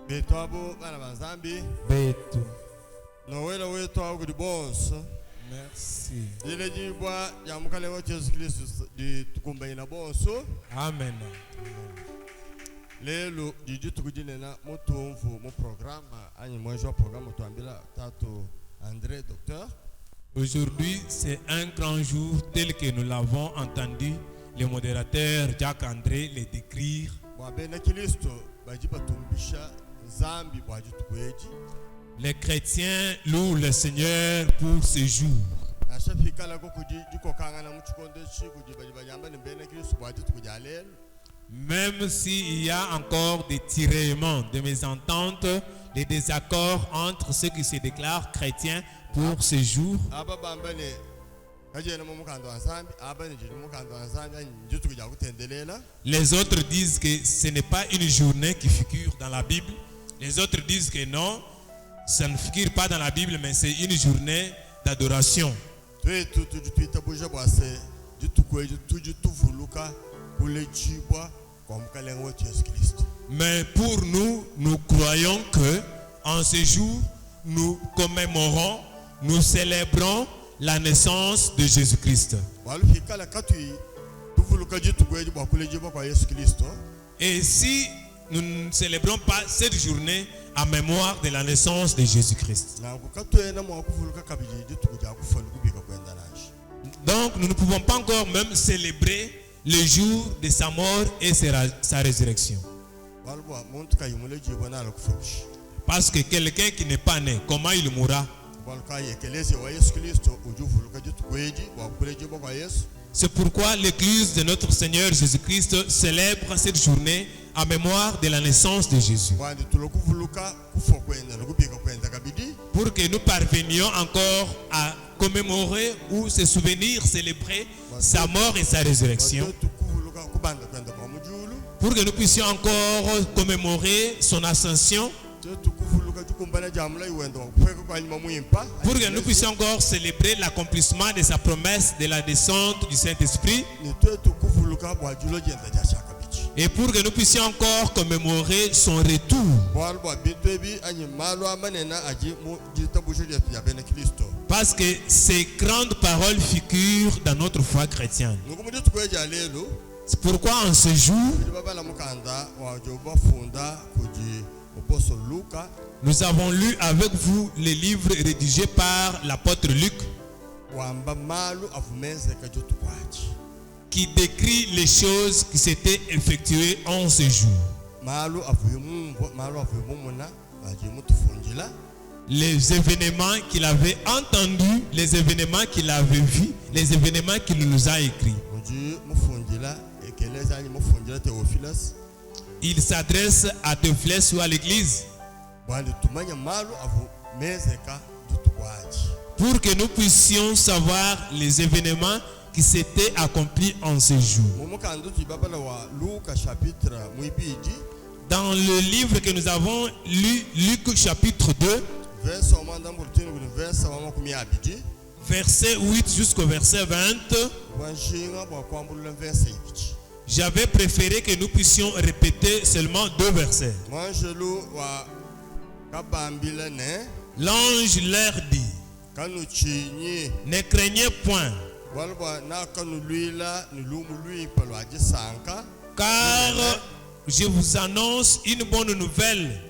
Betwabo bana banzambi. Betu. Nowela wetu agudi bonso. Merci. Ile jibwa ya mukale wa Yesu Kristo di tukumbaina bonso. Amen. Lelo jiju tukujinena mutumvu mu programa anyi mwenjo programme tuambila tatu André docteur. Aujourd'hui, c'est un grand jour tel que nous l'avons entendu le modérateur Jacques-André le décrire. Les chrétiens louent le Seigneur pour ce jour. Même s'il y a encore des tiraillements, des mésententes, des désaccords entre ceux qui se déclarent chrétiens pour ce jour, les autres disent que ce n'est pas une journée qui figure dans la Bible. Les autres disent que non, ça ne figure pas dans la Bible, mais c'est une journée d'adoration. Mais pour nous, nous croyons que en ce jour, nous commémorons, nous célébrons la naissance de Jésus-Christ. Et si nous ne célébrons pas cette journée en mémoire de la naissance de Jésus-Christ, donc nous ne pouvons pas encore même célébrer le jour de sa mort et sa résurrection. Parce que quelqu'un qui n'est pas né, comment il mourra? C'est pourquoi l'Église de notre Seigneur Jésus-Christ célèbre cette journée en mémoire de la naissance de Jésus. Pour que nous parvenions encore à commémorer ou se souvenir, célébrer sa mort et sa résurrection. Pour que nous puissions encore commémorer son ascension. Pour que nous puissions encore célébrer l'accomplissement de sa promesse de la descente du Saint-Esprit. Et pour que nous puissions encore commémorer son retour. Parce que ces grandes paroles figurent dans notre foi chrétienne. C'est pourquoi en ce jour, nous avons lu avec vous les livres rédigés par l'apôtre Luc, qui décrit les choses qui s'étaient effectuées en ce jour. Les événements qu'il avait entendus, les événements qu'il avait vus, les événements qu'il nous a écrits. Il s'adresse à Théophilus ou à l'église pour que nous puissions savoir les événements qui s'étaient accomplis en ce jour. Dans le livre que nous avons lu, Luc chapitre 2, verset 8 jusqu'au verset 20, j'avais préféré que nous puissions répéter seulement 2 versets. L'ange leur dit: ne craignez point, car je vous annonce une bonne nouvelle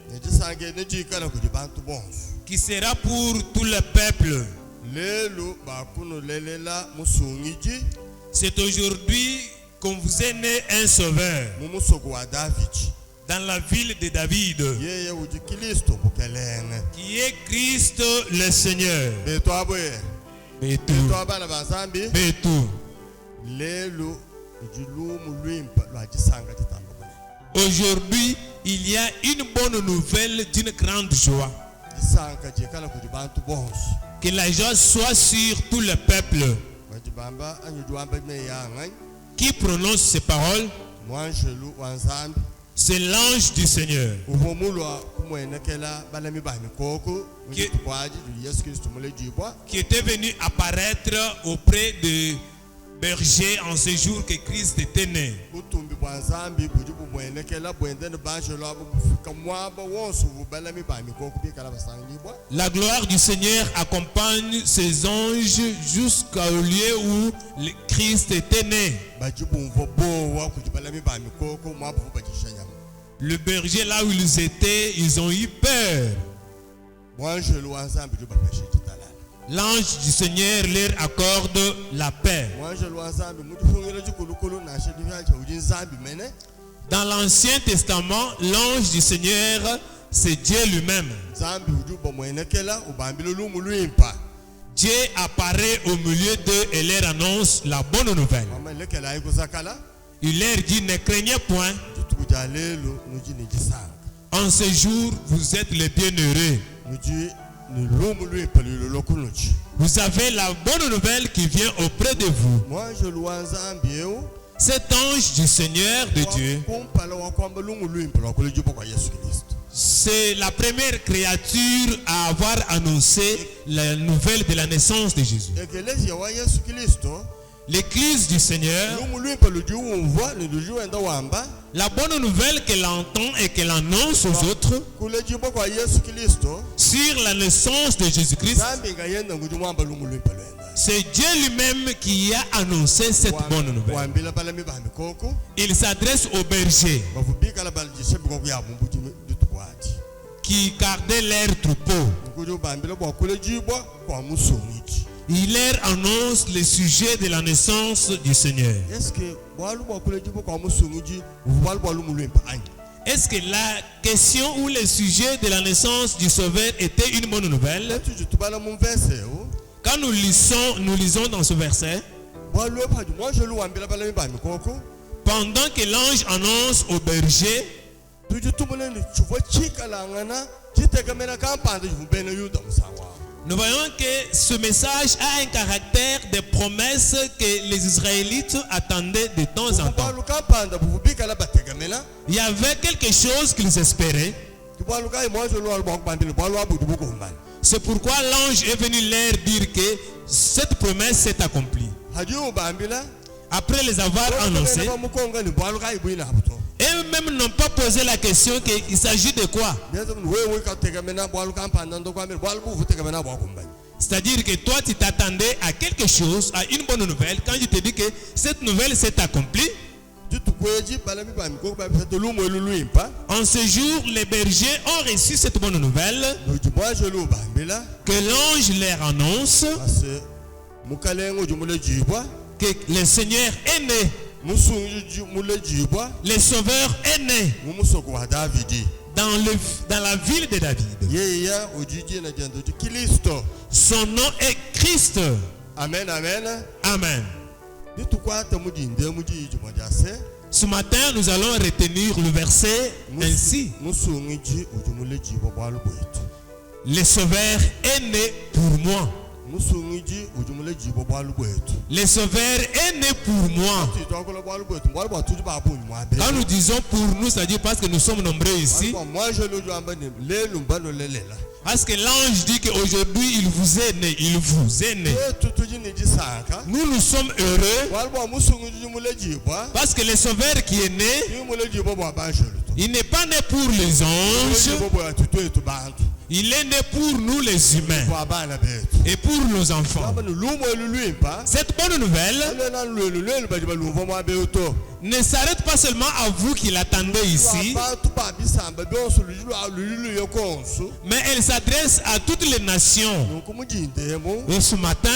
qui sera pour tout le peuple. C'est aujourd'hui qu'on vous est né un sauveur dans la ville de David, qui est Christ le Seigneur. Aujourd'hui, il y a une bonne nouvelle d'une grande joie. Que la joie soit sur tout le peuple. Qui prononce ces paroles? C'est l'ange du Seigneur qui était venu apparaître auprès de berger en ce jour que Christ était né. butumbi bwa nzambi budi bumwenekela bwendene banjo lwabo bufika mwaba wonse ububalami bamikoko bikala basangibwa. La gloire du Seigneur accompagne ses anges jusqu'au lieu où le Christ était né. Baji bumvo bowa kujibalami bamikoko mwaba bajishanyama. Le berger, là où ils étaient, ils ont eu peur. Mwanjo lwa nzambi dubapeshi titalala. L'ange du Seigneur leur accorde la paix. Mwanjo lwa nzambi mudifungile jikulukulu na shedi yacho udi nzambi mene. Dans l'Ancien Testament, l'ange du Seigneur, c'est Dieu lui-même. Nzambi ujuba mwenekela ubambile lumu luimpa. Dieu apparaît au milieu d'eux et leur annonce la bonne nouvelle. Mama lekela ayikuzakala. Il leur dit, ne craignez point. Tutukujalelo nuji nijisanga. En ce jour, vous êtes les bienheureux. Nuji ni lumu luimpa lulokuluchi. Vous avez la bonne nouvelle qui vient auprès de vous. Mwanjo lwa nzambi eu. Cet ange du Seigneur de Dieu, c'est la première créature à avoir annoncé la nouvelle de la naissance de Jésus. L'église du Seigneur, la bonne nouvelle qu'elle entend et qu'elle annonce aux autres sur la naissance de Jésus-Christ, c'est Dieu lui-même qui a annoncé cette bonne nouvelle. Il s'adresse aux bergers qui gardaient leurs troupeaux. Il leur annonce le sujet de la naissance du Seigneur. Est-ce que la question ou le sujet de la naissance du Sauveur était une bonne nouvelle? Quand nous lisons dans ce verset, pendant que l'ange annonce au berger, nous voyons que ce message a un caractère de promesse que les Israélites attendaient de temps en temps. Il y avait quelque chose qu'ils espéraient. C'est pourquoi l'ange est venu leur dire que cette promesse s'est accomplie. Après les avoir annoncés, eux-mêmes n'ont pas posé la question qu'il s'agit de quoi. C'est-à-dire que toi tu t'attendais à quelque chose, à une bonne nouvelle. Quand je te dis que cette nouvelle s'est accomplie, en ce jour, les bergers ont reçu cette bonne nouvelle que l'ange leur annonce que le Seigneur est né. Le Sauveur est né dans la ville de David. Son nom est Christ. Amen, amen. Amen. Ce matin, nous allons retenir le verset ainsi. Le Sauveur est né pour moi. Le Sauveur est né pour moi. Quand nous disons pour nous, c'est-à-dire parce que nous sommes nombreux ici. Parce que l'ange dit qu'aujourd'hui il vous est né. Il vous est né. Nous sommes heureux. Parce que le Sauveur qui est né, il n'est pas né pour les anges. Il est né pour nous les humains et pour nos enfants. Cette bonne nouvelle ne s'arrête pas seulement à vous qui l'attendez ici, mais elle s'adresse à toutes les nations. Et ce matin,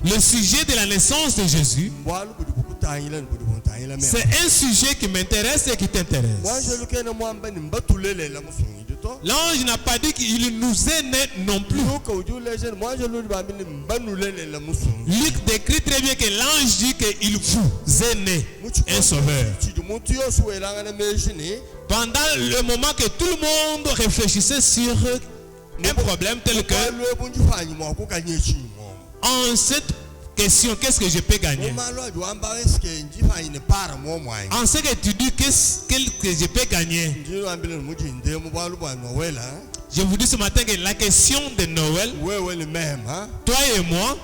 le sujet de la naissance de Jésus, c'est un sujet qui m'intéresse et qui t'intéresse. L'ange n'a pas dit qu'il nous est né non plus. Luc décrit très bien que l'ange dit qu'il vous est né un sauveur. Pendant le moment que tout le monde réfléchissait sur un problème tel que en cette question, qu'est-ce que je peux gagner? En ce que tu dis, qu'est-ce que je peux gagner? Je vous dis ce matin que la question de Noël, toi et moi,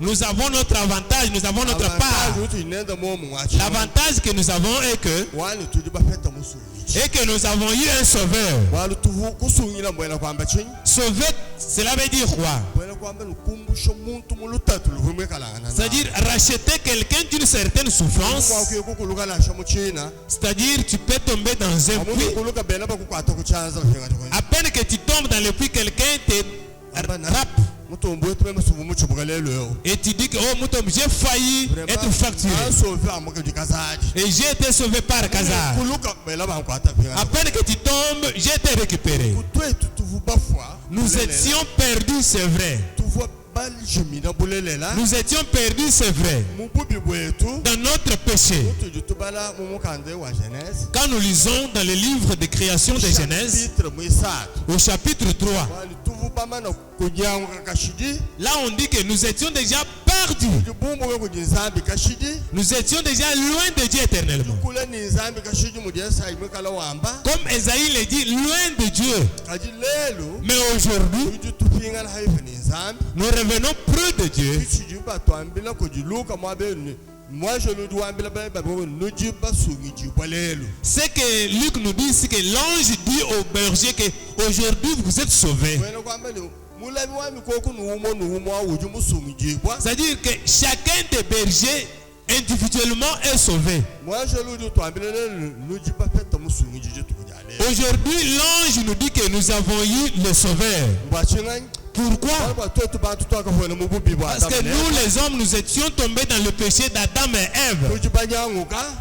nous avons notre avantage, nous avons notre part. L'avantage que nous avons est que nous avons eu un sauveur. Sauver, cela veut dire quoi? C'est-à-dire racheter quelqu'un d'une certaine souffrance. C'est-à-dire tu peux tomber dans un puits. À peine que tu tombes dans le puits, quelqu'un te rappe. Et tu dis que j'ai failli être facturé. Et j'ai été sauvé par Kazar. À peine que tu tombes, j'ai été récupéré. Nous étions perdus, c'est vrai. Nous étions perdus, c'est vrai, dans notre péché. Quand nous lisons dans le livre de création de Genèse, au chapitre 3, là on dit que nous étions déjà perdus. Nous étions déjà loin de Dieu éternellement. Comme Esaïe le dit, loin de Dieu. Mais aujourd'hui, nous revenons près de Dieu. C'est que Luc nous dit, c'est que l'ange dit au berger que aujourd'hui vous êtes sauvés. C'est-à-dire que chacun des bergers individuellement est sauvé. Aujourd'hui, l'ange nous dit que nous avons eu le sauveur. Pourquoi? Parce que nous les hommes, nous étions tombés dans le péché d'Adam et Ève.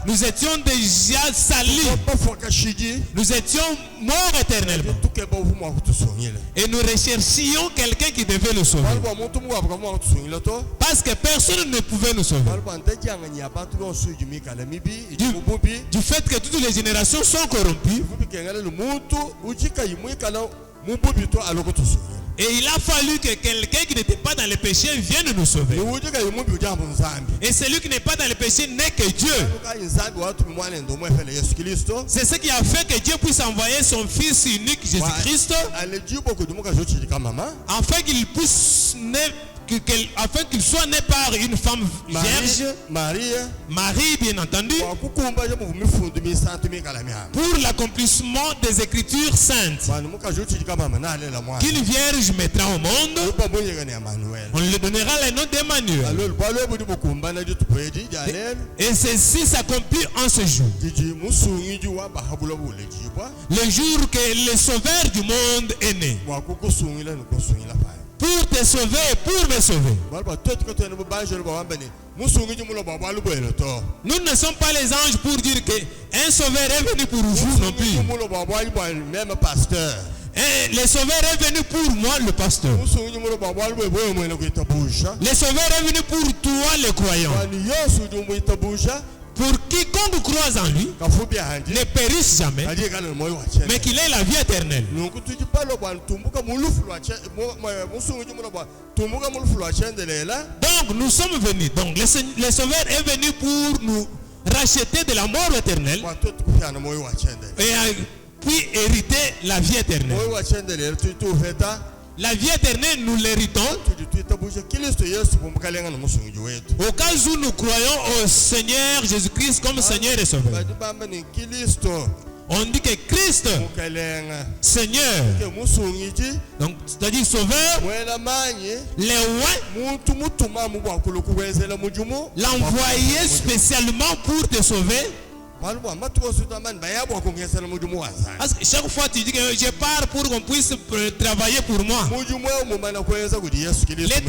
Nous étions déjà salis. Nous étions morts éternellement. Et nous recherchions quelqu'un qui devait nous sauver. Parce que personne ne pouvait nous sauver. Du fait que toutes les générations sont corrompues. Et il a fallu que quelqu'un qui n'était pas dans le péché vienne nous sauver. Et celui qui n'est pas dans le péché n'est que Dieu. C'est ce qui a fait que Dieu puisse envoyer son Fils unique Jésus-Christ, afin qu'il puisse afin qu'il soit né par une femme vierge, Marie bien entendu, pour l'accomplissement des Écritures saintes, qu'une vierge mettra au monde. On lui donnera le nom d'Emmanuel. Et ceci s'accomplit en ce jour, le jour que le Sauveur du monde est né. Pour te sauver et pour me sauver. Nous ne sommes pas les anges pour dire qu'un sauveur est venu pour vous non plus. Et le sauveur est venu pour moi, le pasteur. Le sauveur est venu pour toi, le croyant. Pour quiconque croise en lui ne périsse jamais, mais qu'il ait la vie éternelle. Donc nous sommes venus. Donc le Sauveur est venu pour nous racheter de la mort éternelle et puis hériter la vie éternelle. La vie éternelle, nous l'héritons au cas où nous croyons au Seigneur Jésus-Christ comme Seigneur et Sauveur. On dit que Christ, Seigneur, donc c'est-à-dire Sauveur, l'envoyé spécialement pour te sauver. Parce que chaque fois tu dis que je pars pour qu'on puisse travailler pour moi. Le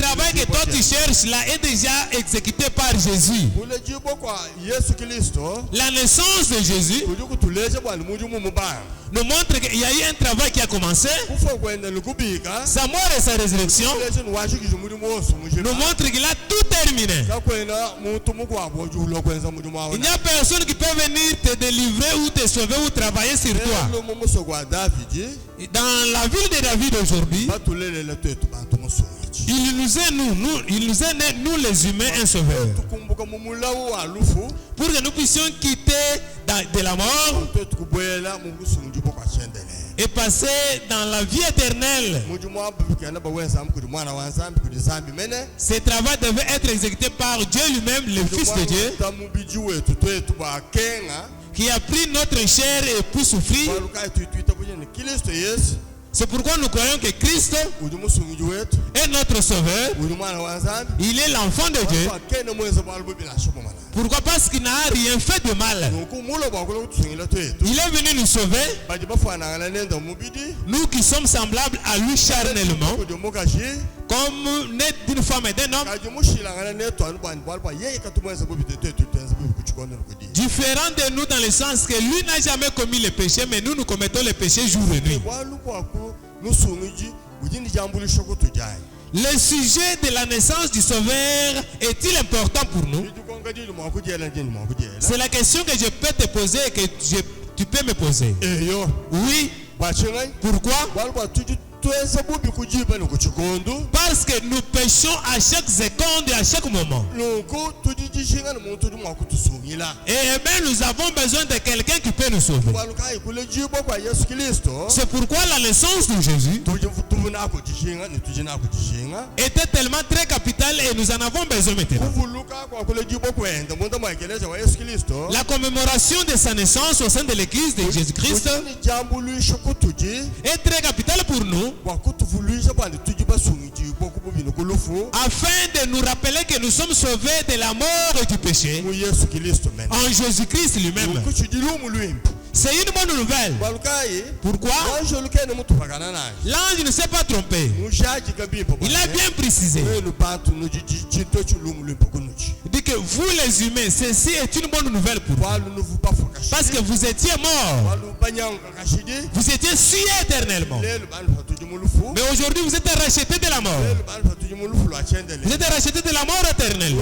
travail que toi tu cherches là est déjà exécuté par Jésus. La naissance de Jésus nous montre qu'il y a eu un travail qui a commencé. Sa mort et sa résurrection nous montre qu'il a tout terminé. Il n'y a personne qui peut venir te délivrer ou te sauver ou travailler sur toi. Dans la ville de David aujourd'hui, il nous est né, nous les humains, un sauveur. Pour que nous puissions quitter de la mort et passer dans la vie éternelle. Ce travail devait être exécuté par Dieu lui-même, le Fils de Dieu, qui a pris notre chair et pour souffrir. C'est pourquoi nous croyons que Christ est notre sauveur. Il est l'enfant de Dieu. Pourquoi? Parce qu'il n'a rien fait de mal. Il est venu nous sauver. Nous qui sommes semblables à lui charnellement, comme nés d'une femme et d'un homme, différent de nous dans le sens que lui n'a jamais commis le péché, mais nous commettons le péché jour et nuit. Le sujet de la naissance du Sauveur est-il important pour nous? C'est la question que je peux te poser et que tu peux me poser. Oui. Pourquoi? Parce que nous péchons à chaque seconde et à chaque moment. Et bien nous avons besoin de quelqu'un qui peut nous sauver. C'est pourquoi la naissance de Jésus était tellement très capitale et nous en avons besoin maintenant. La commémoration de sa naissance au sein de l'église de Jésus-Christ est très capitale pour nous, afin de nous rappeler que nous sommes sauvés de la mort et du péché en Jésus-Christ lui-même. C'est une bonne nouvelle. Pourquoi? L'ange ne s'est pas trompé. Il a bien précisé. Il dit que vous les humains, ceci est une bonne nouvelle pour vous. Parce que vous étiez morts. Vous étiez tués éternellement. Mais aujourd'hui vous êtes rachetés de la mort. Vous êtes rachetés de la mort éternelle.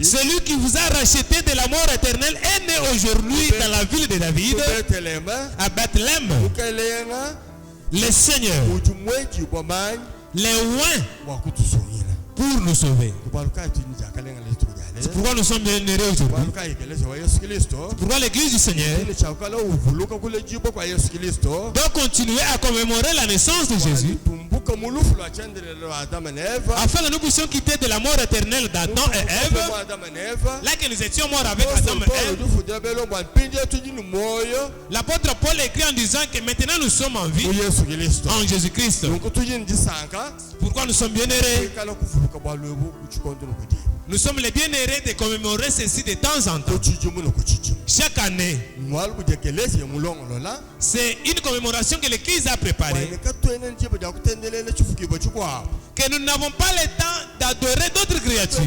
Celui qui vous a racheté de la mort éternelle est né aujourd'hui dans la ville de David, à Bethléem. Le Seigneur, les oins pour nous sauver. C'est pourquoi nous sommes bien heureux aujourd'hui. C'est pourquoi l'église du Seigneur doit continuer à commémorer la naissance de Jésus, afin que nous puissions quitter de la mort éternelle d'Adam et Ève, là que nous étions morts avec Adam et Ève. L'apôtre Paul écrit en disant que maintenant nous sommes en vie en Jésus-Christ. Pourquoi nous sommes bien heureux? Nous sommes les bien-heureux de commémorer ceci de temps en temps. Chaque année, c'est une commémoration que l'Église a préparée. Que nous n'avons pas le temps d'adorer d'autres créatures.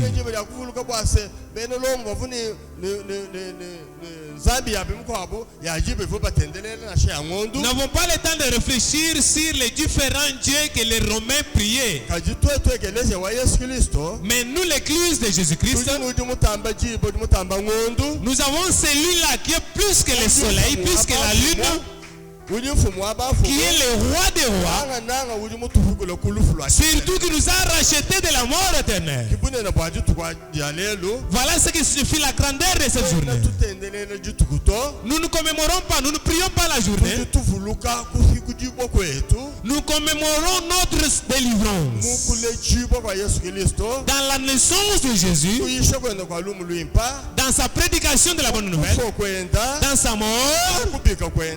Nous n'avons pas le temps de réfléchir sur les différents dieux que les Romains priaient. Mais nous, l'église de Jésus-Christ, nous avons celui-là qui est plus que le soleil, plus que la lune, qui est le roi des rois, surtout qui nous a rachetés de la mort éternelle. Voilà ce qui signifie la grandeur de cette journée. Nous ne commémorons pas, nous ne prions pas la journée. Nous commémorons notre délivrance dans la naissance de Jésus, dans sa prédication de la bonne nouvelle, dans sa mort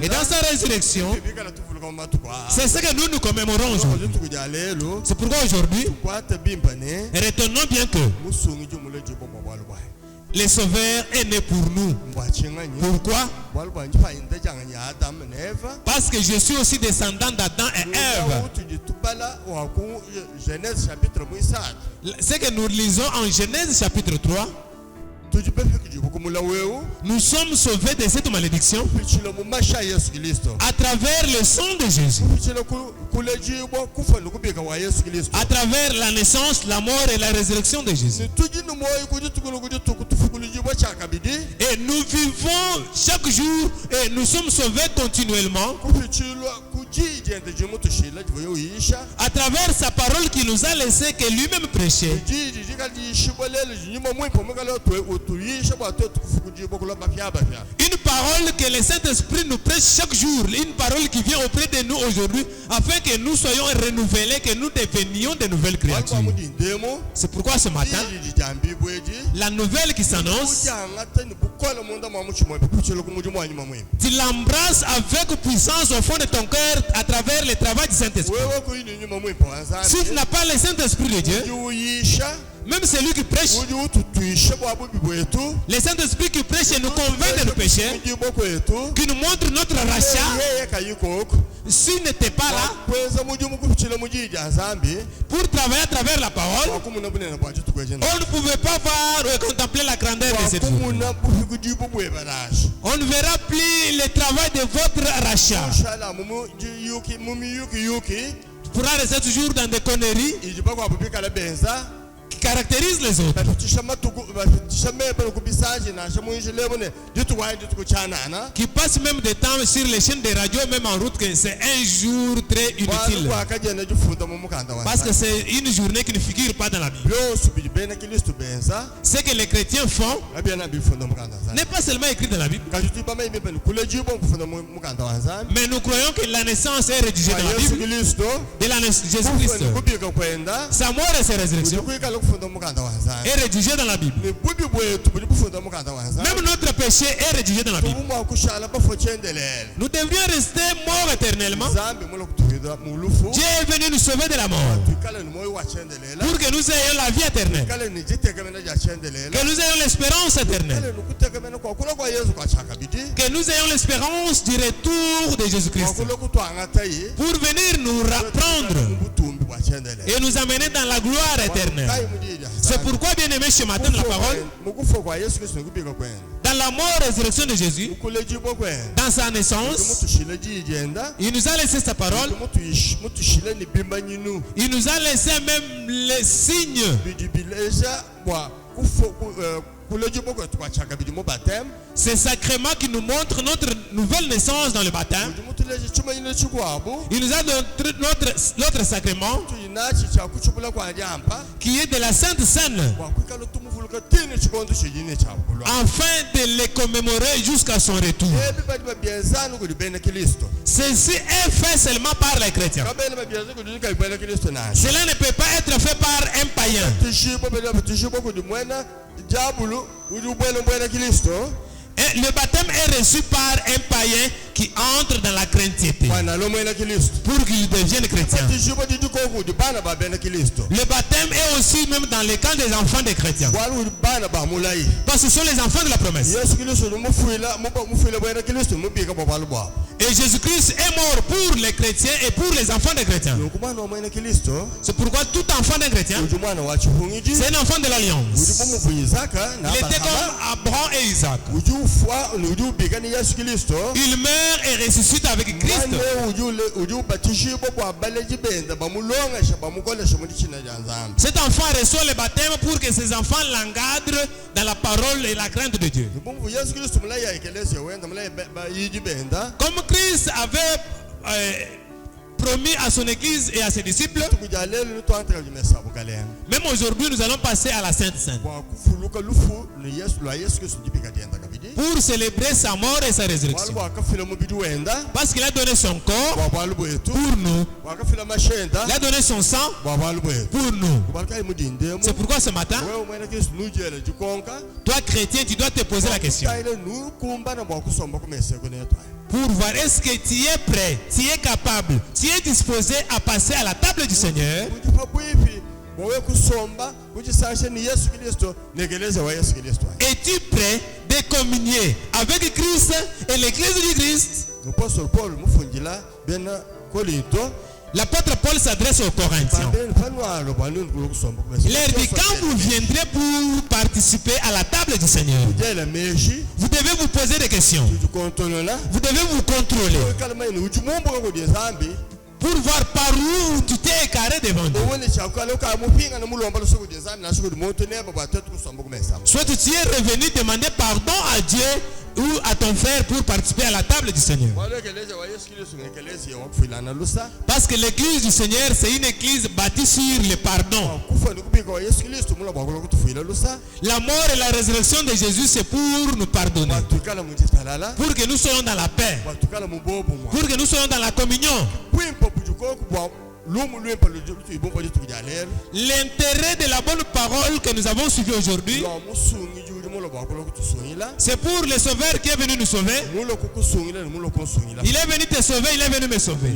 et dans sa résurrection. C'est ce que nous commémorons aujourd'hui. C'est pourquoi aujourd'hui, retenons bien que le Sauveur est né pour nous. Pourquoi? Parce que je suis aussi descendant d'Adam et Ève. Ce que nous lisons en Genèse chapitre 3, nous sommes sauvés de cette malédiction à travers le sang de Jésus, à travers la naissance, la mort et la résurrection de Jésus. Et nous vivons chaque jour et nous sommes sauvés continuellement À travers sa parole qui nous a laissé, que lui-même prêchait. Une parole que le Saint-Esprit nous prêche chaque jour. Une parole qui vient auprès de nous aujourd'hui afin que nous soyons renouvelés, que nous devenions de nouvelles créatures. C'est pourquoi ce matin, la nouvelle qui s'annonce, tu l'embrasses avec puissance au fond de ton cœur à travers le travail du Saint-Esprit. Si tu n'as pas le Saint-Esprit de Dieu, même celui qui prêche, le Saint-Esprit qui prêche nous convainc de nos péchés, qui nous montre notre rachat. S'il n'était pas là pour travailler à travers la parole, on ne pouvait pas voir ou contempler la grandeur de cette journée. On ne verra plus le travail de votre rachat. Tu pourras rester toujours dans des conneries qui caractérisent les autres, qui passent même des temps sur les chaînes de radio, même en route, que c'est un jour très inutile, parce que c'est une journée qui ne figure pas dans la Bible. Ce que les chrétiens font n'est pas seulement écrit dans la Bible, mais nous croyons que la naissance est rédigée dans la Bible, de la naissance de Jésus-Christ, sa mort et sa résurrection est rédigé dans la Bible. Même notre péché est rédigé dans la Bible. Nous devrions rester morts éternellement. Dieu est venu nous sauver de la mort pour que nous ayons la vie éternelle, que nous ayons l'espérance éternelle, que nous ayons l'espérance du retour de Jésus-Christ pour venir nous reprendre et nous amener dans la gloire éternelle. C'est pourquoi, bien aimé, ce matin de la parole, dans la mort et résurrection de Jésus, dans sa naissance, il nous a laissé sa parole. Il nous a laissé même les signes. Ces sacrements qui nous montrent notre nouvelle naissance dans le baptême. Il nous a donné notre sacrement qui est de la Sainte Seine, afin de les commémorer jusqu'à son retour. Ceci est fait seulement par les chrétiens. Cela ne peut pas être fait par un païen. Et le baptême est reçu par un païen qui entre dans la chrétienté pour qu'il devienne chrétien. Le baptême est aussi même dans les camps des enfants des chrétiens, parce que ce sont les enfants de la promesse. Et Jésus-Christ est mort pour les chrétiens et pour les enfants des chrétiens. C'est pourquoi tout enfant d'un chrétien, c'est un enfant de l'alliance. Il était comme Abraham et Isaac. Il meurt et ressuscite avec Christ. Cet enfant reçoit le baptême pour que ses enfants l'encadrent dans la parole et la crainte de Dieu. Comme Christ avait promis à son église et à ses disciples, même aujourd'hui nous allons passer à la Sainte Seine pour célébrer sa mort et sa résurrection, parce qu'il a donné son corps pour nous, il a donné son sang pour nous. C'est pourquoi ce matin, toi chrétien, tu dois te poser la question pour voir est-ce que tu es prêt, tu es capable, tu es disposé à passer à la table du Seigneur. Es-tu prêt de communier avec Christ et l'église du Christ? L'apôtre Paul s'adresse aux Corinthiens. Il leur dit, quand vous viendrez pour participer à la table du Seigneur, vous devez vous poser des questions. Vous devez vous contrôler pour voir par où tu t'es écaré devant Dieu. Soit tu es revenu demander pardon à Dieu ou à ton frère pour participer à la table du Seigneur. Parce que l'église du Seigneur, c'est une église bâtie sur le pardon. La mort et la résurrection de Jésus, c'est pour nous pardonner. Pour que nous soyons dans la paix. Pour que nous soyons dans la communion. L'intérêt de la bonne parole que nous avons suivie aujourd'hui, c'est pour le Sauveur qui est venu nous sauver. Il est venu te sauver, il est venu me sauver.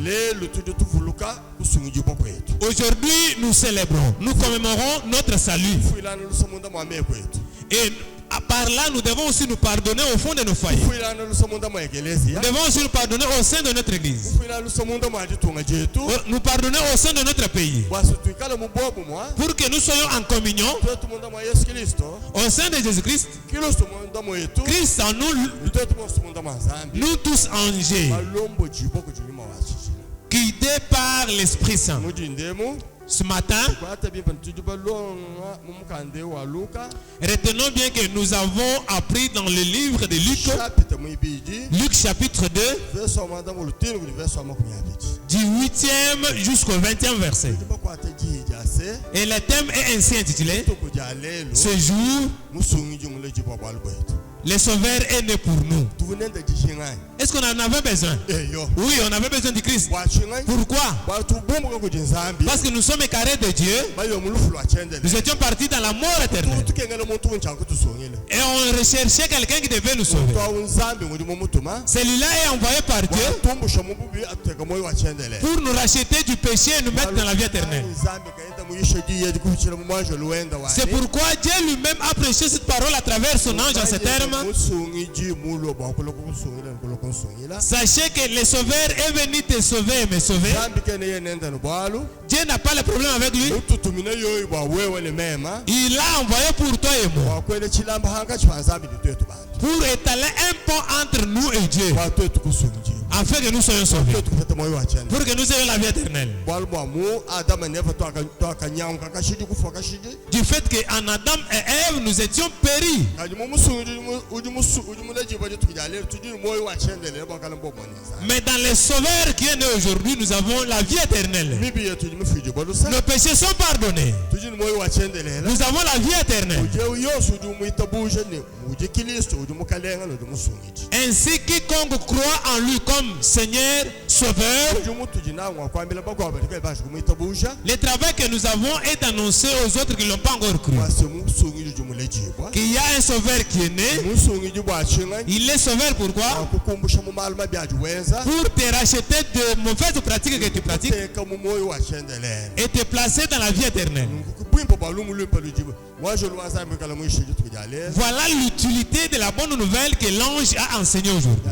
Aujourd'hui, nous célébrons, nous commémorons notre salut. Et par là, nous devons aussi nous pardonner au fond de nos foyers. Nous devons aussi nous pardonner au sein de notre église. Nous pardonner au sein de notre pays. Pour que nous soyons en communion au sein de Jésus-Christ. Christ en nous, nous tous angers, guidés par l'Esprit Saint. Ce matin, retenons bien que nous avons appris dans le livre de Luc, Luc chapitre 2, du 8e jusqu'au 20e verset. Et le thème est ainsi intitulé: ce jour, le Sauveur est né pour nous. Est-ce qu'on en avait besoin? Oui, on avait besoin de Christ. Pourquoi? Parce que nous sommes écartés de Dieu. Nous étions partis dans la mort éternelle. Et on recherchait quelqu'un qui devait nous sauver. Celui-là est envoyé par Dieu pour nous racheter du péché et nous mettre dans la vie éternelle. C'est pourquoi Dieu lui-même a prêché cette parole à travers son ange en ces termes. Sachez que le Sauveur est venu te sauver et me sauver. Dieu n'a pas de problème avec lui. Il l'a envoyé pour toi et moi. Pour étaler un pont entre nous et Dieu. Afin que nous soyons sauvés. Pour que nous ayons la vie éternelle. Du fait qu'en Adam et Ève, nous étions péris. Mais dans le Sauveur qui est né aujourd'hui, nous avons la vie éternelle. Nos péchés sont pardonnés. Nous avons la vie éternelle. Ainsi, quiconque croit en lui comme Seigneur, Sauveur, le travail que nous avons est annoncé aux autres qui ne l'ont pas encore cru. Qu'il y a un Sauveur qui est né. Il est Sauveur pourquoi? Pour te racheter de mauvaises pratiques que tu pratiques et te placer dans la vie éternelle. Voilà l'utilité de la bonne nouvelle que l'ange a enseignée aujourd'hui.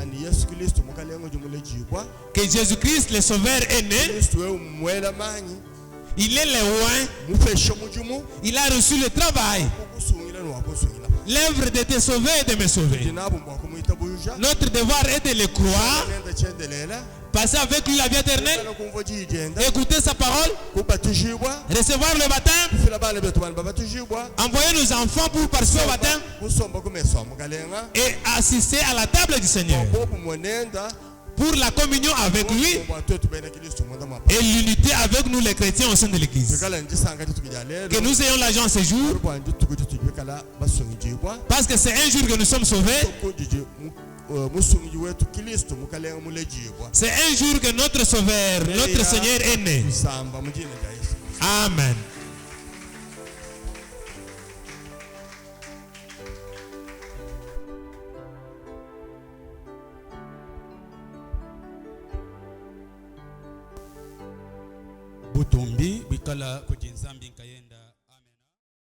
Que Jésus-Christ, le Sauveur, est né. Il est le roi. Il a reçu le travail. L'œuvre de te sauver et de me sauver. Notre devoir est de le croire, passer avec lui la vie éternelle, écouter sa parole, recevoir le baptême, envoyer nos enfants pour participer au baptême et assister à la table du Seigneur pour la communion avec lui et l'unité avec nous les chrétiens au sein de l'église. Que nous ayons l'argent ce jour, parce que c'est un jour que nous sommes sauvés. C'est un jour que notre Sauveur, notre Seigneur est né. Amen. Butumbi bikala kujinzambi nkayenda